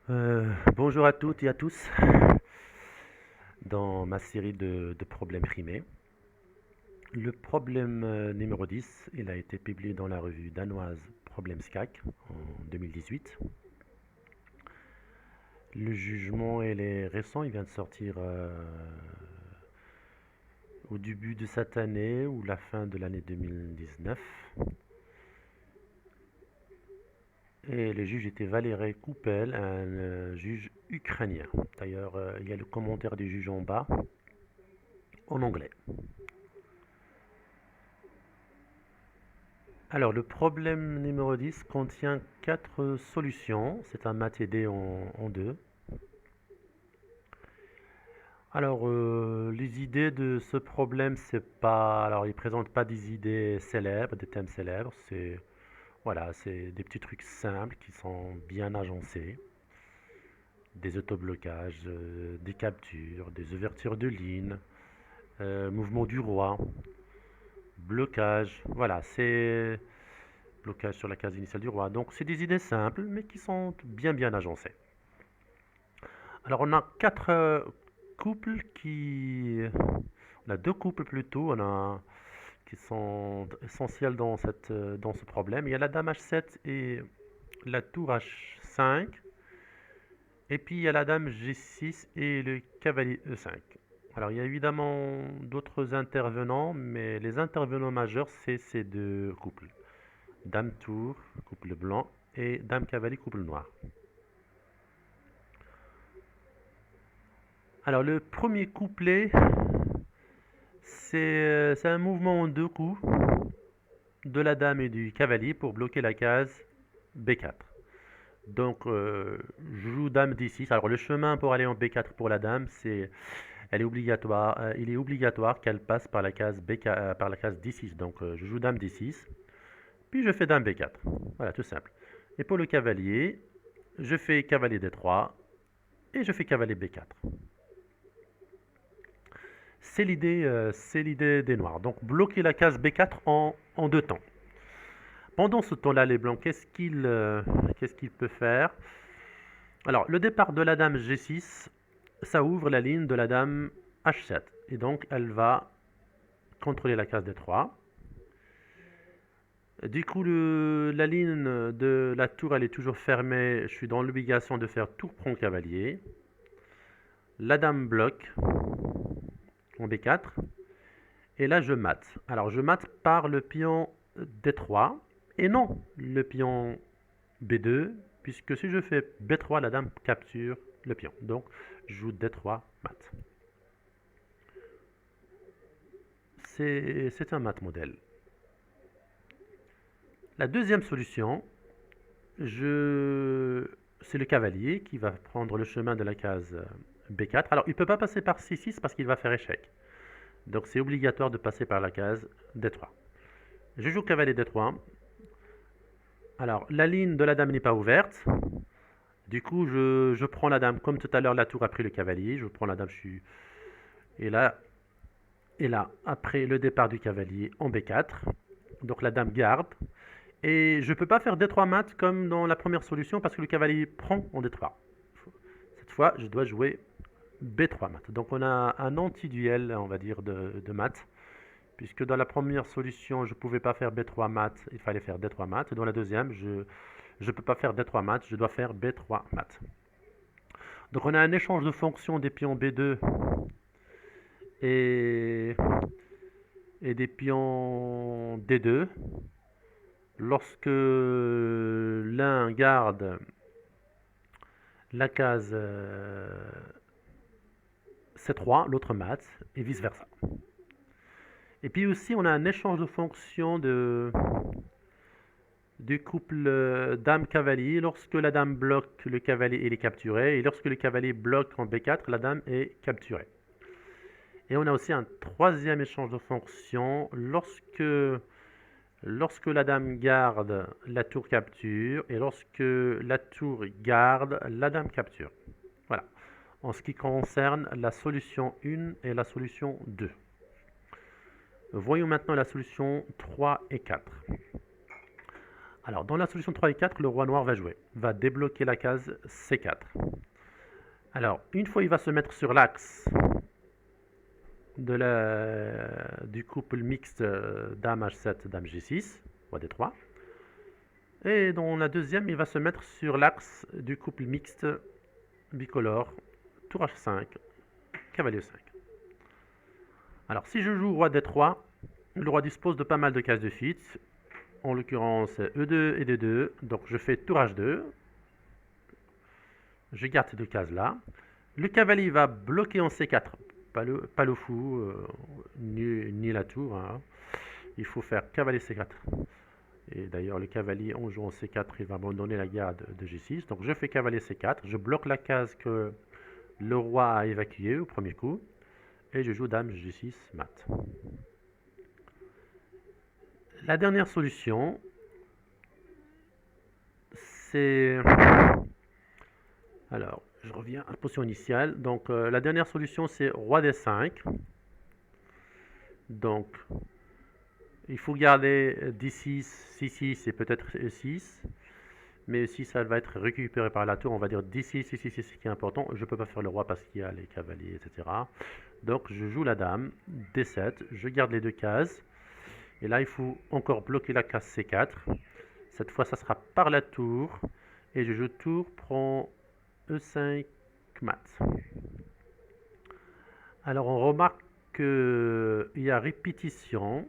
Bonjour à toutes et à tous dans ma série de problèmes rimés. Le problème numéro 10, il a été publié dans la revue danoise Problème SCAC en 2018. Le jugement il est récent, il vient de sortir au début de cette année ou la fin de l'année 2019. Et le juge était Valéry Koupel, un juge ukrainien. D'ailleurs, il y a le commentaire du juge en bas en anglais. Alors, le problème numéro 10 contient 4 solutions. C'est un math aidé en deux. Alors, les idées de ce problème, c'est pas. Alors, il ne présente pas des idées célèbres, des thèmes célèbres. C'est des petits trucs simples qui sont bien agencés. Des autoblocages, des captures, des ouvertures de lignes, mouvement du roi, blocage. Voilà, c'est blocage sur la case initiale du roi. Donc c'est des idées simples, mais qui sont bien agencées. Alors on a quatre couples qui... On a deux couples plutôt, qui sont essentiels dans ce problème. Il y a la dame H7 et la tour H5. Et puis il y a la dame G6 et le cavalier E5. Alors il y a évidemment d'autres intervenants, mais les intervenants majeurs, c'est ces deux couples. Dame tour, couple blanc, et dame cavalier, couple noir. Alors le premier couplet, c'est un mouvement en deux coups de la dame et du cavalier pour bloquer la case B4. Donc je joue dame D6. Alors le chemin pour aller en B4 pour la dame, il est obligatoire qu'elle passe par la case par la case D6. Donc je joue dame D6, puis je fais dame B4. Voilà, tout simple. Et pour le cavalier, je fais cavalier D3 et je fais cavalier B4. C'est l'idée des noirs. Donc bloquer la case B4 en deux temps. Pendant ce temps-là, les blancs, qu'est-ce qu'ils peuvent faire? Alors, le départ de la dame G6, ça ouvre la ligne de la dame H7. Et donc, elle va contrôler la case D3. Du coup, la ligne de la tour, elle est toujours fermée. Je suis dans l'obligation de faire tour prend cavalier. La dame bloque en B4. Et là, je mate. Alors, je mate par le pion D3 et non le pion B2, puisque si je fais B3, la dame capture le pion. Donc, je joue D3 mat. C'est un mat modèle. La deuxième solution, c'est le cavalier qui va prendre le chemin de la case B4. Alors, il ne peut pas passer par C6 parce qu'il va faire échec. Donc, c'est obligatoire de passer par la case D3. Je joue cavalier D3. Alors, la ligne de la dame n'est pas ouverte. Du coup, je prends la dame. Comme tout à l'heure, la tour a pris le cavalier. Je prends la dame. Et là, après le départ du cavalier en B4. Donc, la dame garde. Et je ne peux pas faire D3 mat comme dans la première solution parce que le cavalier prend en D3. Cette fois, je dois jouer B3 mat. Donc, on a un anti-duel, on va dire, de mat. Puisque dans la première solution, je ne pouvais pas faire B3 mat, il fallait faire D3 mat. Dans la deuxième, je ne peux pas faire D3 mat, je dois faire B3 mat. Donc on a un échange de fonctions des pions B2 et des pions D2. Lorsque l'un garde la case C3, l'autre mat, et vice versa. Et puis aussi, on a un échange de fonctions du couple dame-cavalier. Lorsque la dame bloque, le cavalier il est capturé. Et lorsque le cavalier bloque en B4, la dame est capturée. Et on a aussi un troisième échange de fonctions. Lorsque la dame garde, la tour capture. Et lorsque la tour garde, la dame capture. Voilà. En ce qui concerne la solution 1 et la solution 2. Voyons maintenant la solution 3 et 4. Alors, dans la solution 3 et 4, le roi noir va jouer, va débloquer la case C4. Alors, une fois il va se mettre sur l'axe du couple mixte dame H7, dame G6, roi D3. Et dans la deuxième, il va se mettre sur l'axe du couple mixte bicolore, tour H5, cavalier E5. Alors, si je joue roi D3, le roi dispose de pas mal de cases de fit, en l'occurrence E2 et D2, donc je fais tour H2, je garde ces deux cases-là. Le cavalier va bloquer en C4, pas le fou, ni la tour, hein. Il faut faire cavalier C4. Et d'ailleurs, le cavalier, en jouant C4, il va abandonner la garde de G6. Donc je fais cavalier C4, je bloque la case que le roi a évacuée au premier coup, et je joue dame G6 mat. La dernière solution, c'est... Alors, je reviens à la position initiale. Donc la dernière solution, c'est roi D5. Donc, il faut garder D6, C6 et peut-être E6. Mais E6, ça va être récupéré par la tour. On va dire D6, C6, c'est ce qui est important. Je ne peux pas faire le roi parce qu'il y a les cavaliers, etc. Donc, je joue la dame, D7. Je garde les deux cases. Et là, il faut encore bloquer la case C4. Cette fois, ça sera par la tour. Et je joue tour, prend E5, mat. Alors, on remarque qu'il y a répétition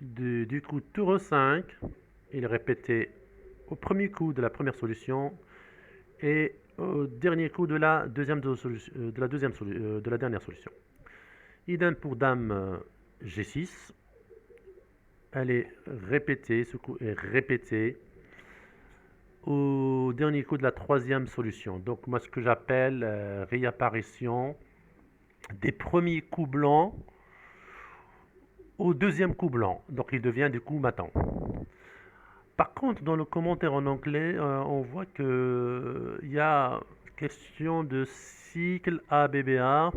du coup tour E5. Il est répété au premier coup de la première solution et au dernier coup de la dernière solution. Idem pour dame G6. Elle est répétée, ce coup est répété au dernier coup de la troisième solution. Donc moi ce que j'appelle réapparition des premiers coups blancs au deuxième coup blanc. Donc il devient du coup matant. Par contre, dans le commentaire en anglais, on voit que il y a question de cycle ABBA.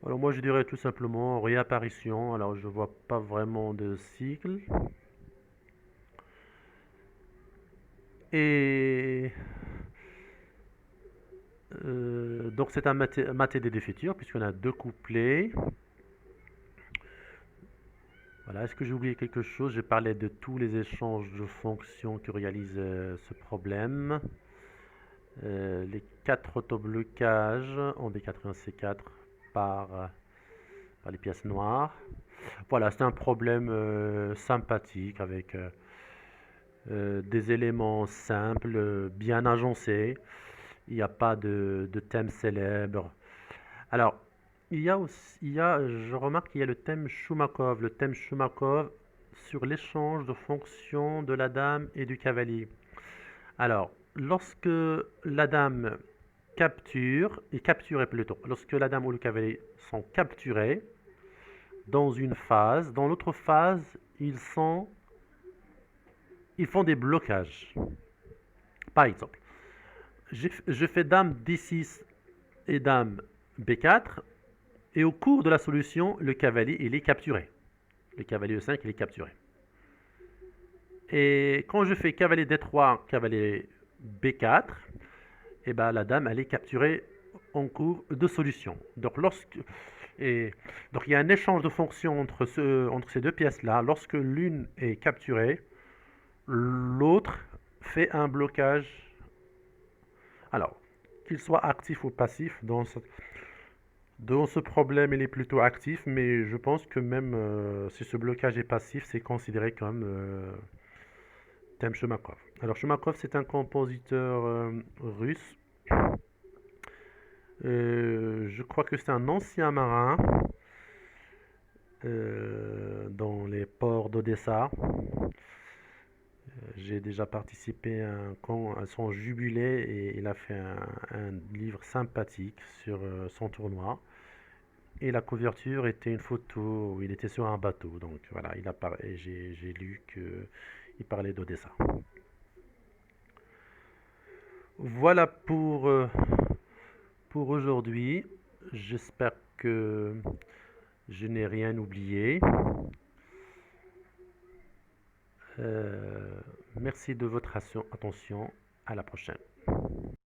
Alors moi je dirais tout simplement réapparition. Alors je vois pas vraiment de cycle. Et donc c'est un maté des défétures puisqu'on a deux couplets. Voilà, est-ce que j'ai oublié quelque chose? J'ai parlé de tous les échanges de fonctions que réalise ce problème. Les 4 autoblocages en B4 et en C4 par les pièces noires. Voilà, c'est un problème sympathique avec des éléments simples, bien agencés. Il n'y a pas de thème célèbre. Alors, je remarque qu'il y a le thème Shumakov. Le thème Shumakov sur l'échange de fonctions de la dame et du cavalier. Alors, lorsque la dame capturée plutôt, lorsque la dame ou le cavalier sont capturés dans une phase, dans l'autre phase, ils font des blocages. Par exemple, je fais dame D6 et dame B4, et au cours de la solution, le cavalier il est capturé. Le cavalier E5 il est capturé. Et quand je fais cavalier D3, cavalier B4, et ben la dame elle est capturée en cours de solution. Donc il y a un échange de fonctions entre ces deux pièces là. Lorsque l'une est capturée, l'autre fait un blocage. Alors, qu'il soit actif ou passif, dans ce problème, il est plutôt actif, mais je pense que même si ce blocage est passif, c'est considéré comme thème Shumakov. Alors Shumakov, c'est un compositeur russe. Je crois que c'est un ancien marin dans les ports d'Odessa. J'ai déjà participé à son jubilé et il a fait un livre sympathique sur son tournoi. Et la couverture était une photo où il était sur un bateau. Donc voilà, j'ai lu qu'il parlait d'Odessa. Voilà pour aujourd'hui. J'espère que je n'ai rien oublié. Merci de votre attention. À la prochaine.